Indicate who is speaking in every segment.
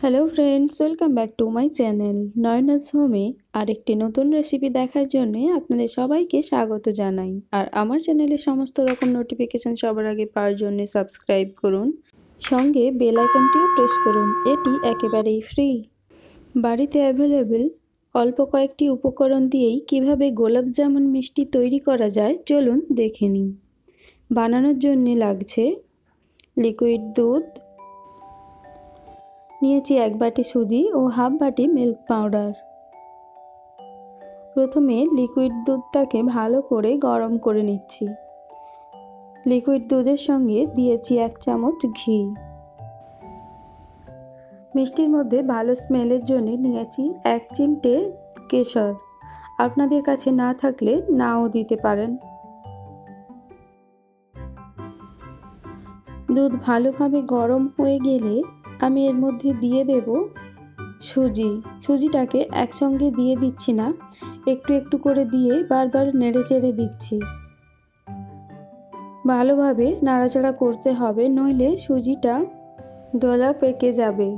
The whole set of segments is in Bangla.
Speaker 1: Hello friends, welcome back to my channel Nayana's হোমে। আরেকটি নতুন রেসিপি দেখার জন্য আপনাদের সবাইকে স্বাগত জানাই। আর আমার চ্যানেলে সমস্ত রকম নোটিফিকেশান সবার আগে পাওয়ার জন্য সাবস্ক্রাইব করুন, সঙ্গে বেল আইকনটিও প্রেস করুন। এটি একেবারেই ফ্রি। বাড়িতে অ্যাভেলেবেল অল্প কয়েকটি উপকরণ দিয়েই কিভাবে গোলাপ জামুন মিষ্টি তৈরি করা যায় চলুন দেখে নিই। বানানোর জন্য লাগছে লিকুইড দুধ, নিয়েছি 1 বাটি সুজি ও হাফ বাটি মিল্ক পাউডার। প্রথমে লিকুইড দুধটাকে ভালো করে গরম করে নিচ্ছি। লিকুইড দুধের সঙ্গে দিয়েছি 1 চামচ ঘি। মিষ্টির মধ্যে ভালো স্মেলের জন্য নিয়েছি 1 চিমটে কেশর। আপনাদের কাছে না থাকলে নাও দিতে পারেন। দুধ ভালোভাবে গরম হয়ে গেলে আমি এর মধ্যে দিয়ে দেব সুজিটাকে একসঙ্গে দিয়ে দিচ্ছি না, একটু একটু করে দিয়ে বারবার নেড়ে চেড়ে দিচ্ছি। ভালোভাবে নাড়াচাড়া করতে হবে, নইলে সুজিটা দলা পেকে যাবে।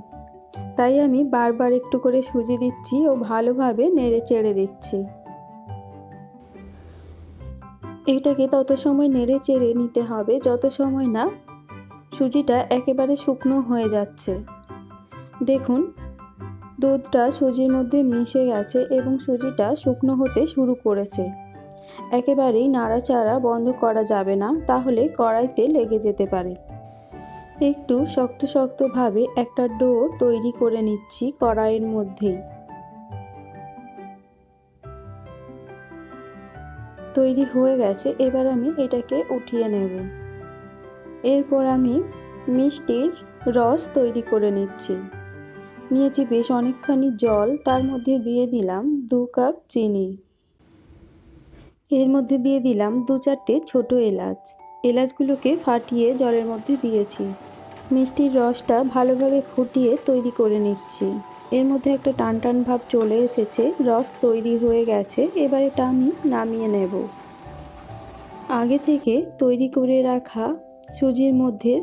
Speaker 1: তাই আমি বারবার একটু করে সুজি দিচ্ছি ও ভালোভাবে নেড়ে চেড়ে দিচ্ছি। এটাকে তত সময় নেড়ে চেড়ে নিতে হবে যত সময় না সুজিটা একেবারে শুকনো হয়ে যাচ্ছে। দেখুন, দুধটা সুজির মধ্যে মিশে গেছে এবং সুজিটা শুকনো হতে শুরু করেছে। একেবারেই নাড়াচাড়া বন্ধ করা যাবে না, তাহলে কড়াইতে লেগে যেতে পারে। একটু শক্ত শক্তভাবে একটা ডো তৈরি করে নিচ্ছি কড়াইয়ের মধ্যেই। তৈরি হয়ে গেছে, এবার আমি এটাকে উঠিয়ে নেব। এরপর আমি মিষ্টির রস তৈরি করে নিচ্ছি। নিয়েছি বেশ অনেকখানি জল, তার মধ্যে দিয়ে দিলাম 2 কাপ চিনি। এর মধ্যে দিয়ে দিলাম 2-4টে ছোট এলাচ। এলাচগুলোকে ফাটিয়ে জলের মধ্যে দিয়েছি। মিষ্টির রসটা ভালোভাবে ফুটিয়ে তৈরি করে নিচ্ছি। এর মধ্যে একটা টান টান ভাব চলে এসেছে, রস তৈরি হয়ে গেছে। এবার এটা আমি নামিয়ে নেব। আগে থেকে তৈরি করে রাখা সুজির মধ্যে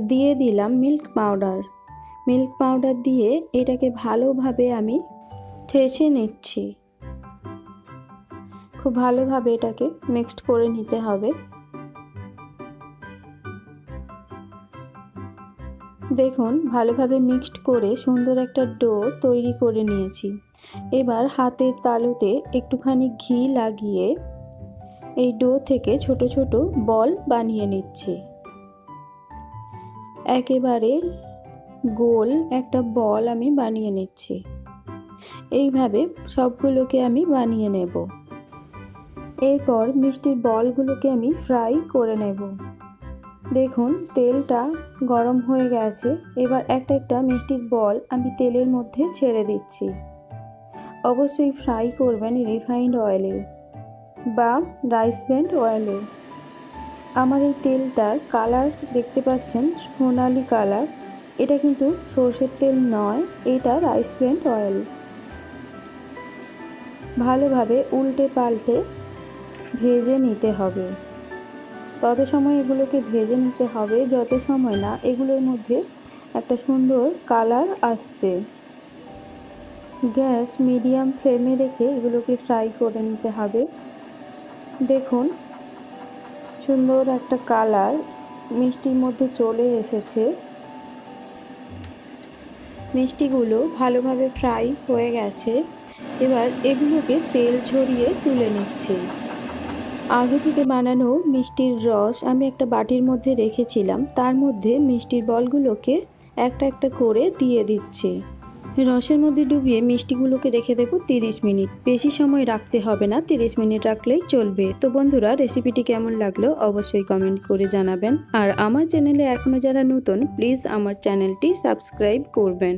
Speaker 1: দিয়ে দিলাম মিল্ক পাউডার দিয়ে এটাকে ভালোভাবে আমি ঠেসে নিচ্ছি। খুব ভালোভাবে এটাকে মিক্সড করে নিতে হবে। দেখুন, ভালোভাবে মিক্সড করে সুন্দর একটা ডো তৈরি করে নিয়েছি। এবার হাতের তালুতে একটুখানি ঘি লাগিয়ে এই ডো থেকে ছোট ছোট বল বানিয়ে নিচ্ছি। একেবারে গোল একটা বল আমি বানিয়ে নিচ্ছি। এইভাবে সবগুলোকে আমি বানিয়ে নেব। এরপর মিষ্টির বলগুলোকে আমি ফ্রাই করে নেব। দেখুন, তেলটা গরম হয়ে গেছে। এবার একটা একটা মিষ্টির বল আমি তেলের মধ্যে ছেড়ে দিচ্ছি। অবশ্যই ফ্রাই করবেন রিফাইন্ড অয়েলে বা রাইস ব্র্যান্ড অয়েলে। আমার এই তেলটার কালার দেখতে পাচ্ছেন, সোনালি কালার। এটা কিন্তু সরষের তেল নয়, এটা রাইস ব্র্যান্ড অয়েল। ভালোভাবে উল্টে পাল্টে ভেজে নিতে হবে। তত সময় এগুলোকে ভেজে নিতে হবে যত সময় না এগুলোর মধ্যে একটা সুন্দর কালার আসছে। গ্যাস মিডিয়াম ফ্লেমে রেখে এগুলোকে ফ্রাই করে নিতে হবে। দেখুন, সুন্দর একটা কালার মিষ্টির মধ্যে চলে এসেছে। মিষ্টিগুলো ভালোভাবে ফ্রাই হয়ে গেছে। এবার এগুলোকে তেল ঝরিয়ে তুলে নিচ্ছি। আগে থেকে বানানো মিষ্টির রস আমি একটা বাটির মধ্যে রেখেছিলাম, তার মধ্যে মিষ্টির বলগুলোকে একটা একটা করে দিয়ে দিচ্ছি। রসের মধ্যে ডুবিয়ে মিষ্টিগুলোকে রেখে দেবো 30 মিনিট। বেশি সময় রাখতে হবে না, 30 মিনিট রাখলেই চলবে। তো বন্ধুরা, রেসিপিটি কেমন লাগলো অবশ্যই কমেন্ট করে জানাবেন। আর আমার চ্যানেলে এখনও যারা নতুন, প্লিজ আমার চ্যানেলটি সাবস্ক্রাইব করবেন।